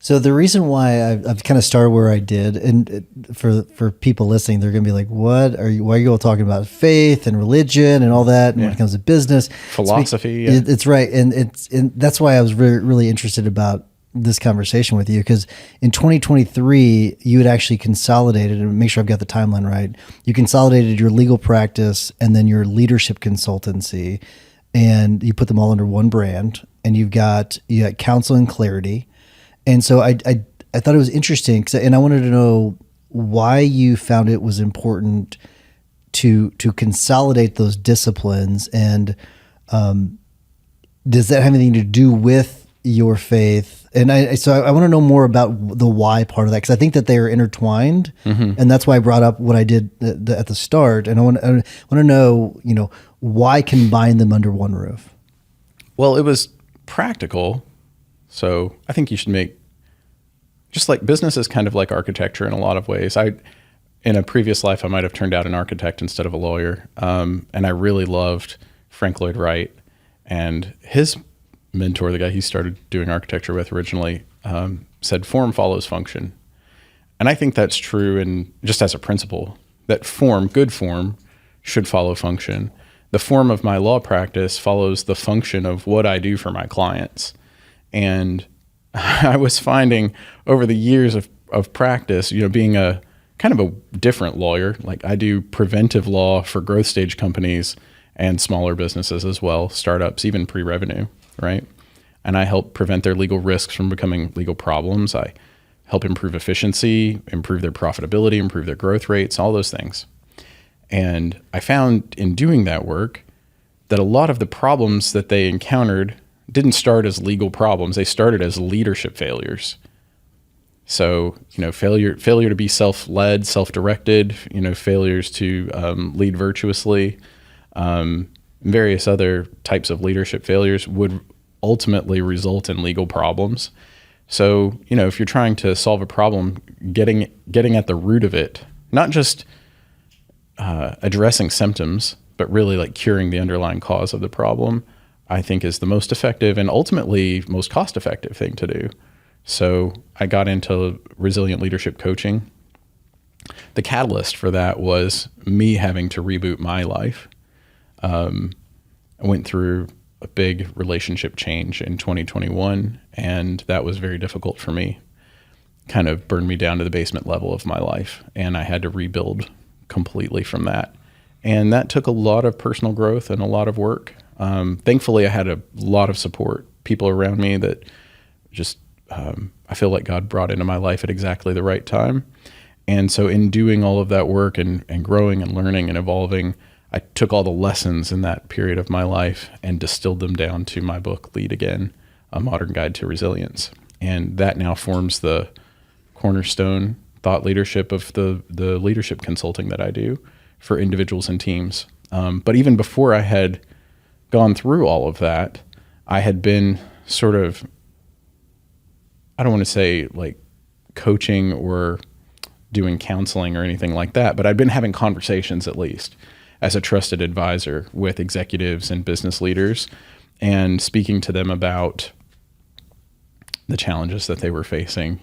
So the reason why I've kind of started where I did, and for people listening, they're going to be like, "What are you? Why are you all talking about faith and religion and all that?" And when it comes to business, philosophy, it's right, and that's why I was really really interested about this conversation with you, because in 2023 you had actually consolidated, and make sure I've got the timeline right. You consolidated your legal practice and then your leadership consultancy, and you put them all under one brand, and you got Counsel and Clarity. And so I thought it was interesting, and I wanted to know why you found it was important to consolidate those disciplines, and does that have anything to do with your faith? And I want to know more about the why part of that, because I think that they are intertwined, and that's why I brought up what I did at the start. And I want to know, why combine them under one roof? Well, it was practical. So I think you should just like business is kind of like architecture in a lot of ways. In a previous life, I might have turned out an architect instead of a lawyer. And I really loved Frank Lloyd Wright, and his mentor, the guy he started doing architecture with originally, said form follows function. And I think that's true, and just as a principle, that good form should follow function. The form of my law practice follows the function of what I do for my clients. And I was finding over the years of practice, being a kind of a different lawyer, like I do preventive law for growth stage companies and smaller businesses as well, startups, even pre-revenue, right? And I help prevent their legal risks from becoming legal problems. I help improve efficiency, improve their profitability, improve their growth rates, all those things. And I found in doing that work that a lot of the problems that they encountered didn't start as legal problems. They started as leadership failures. So, failure to be self-led, self-directed, failures to lead virtuously, various other types of leadership failures would ultimately result in legal problems. So, if you're trying to solve a problem, getting at the root of it, not just addressing symptoms, but really like curing the underlying cause of the problem, I think is the most effective and ultimately most cost-effective thing to do. So I got into resilient leadership coaching. The catalyst for that was me having to reboot my life. I went through a big relationship change in 2021, and that was very difficult for me. Kind of burned me down to the basement level of my life, and I had to rebuild completely from that. And that took a lot of personal growth and a lot of work. Thankfully, I had a lot of support, people around me that just, I feel like God brought into my life at exactly the right time. And so in doing all of that work and growing and learning and evolving, I took all the lessons in that period of my life and distilled them down to my book, Lead Again, A Modern Guide to Resilience. And that now forms the cornerstone thought leadership of the leadership consulting that I do for individuals and teams. But even before I had gone through all of that, I had been sort of, I don't want to say like coaching or doing counseling or anything like that, but I'd been having conversations at least as a trusted advisor with executives and business leaders and speaking to them about the challenges that they were facing,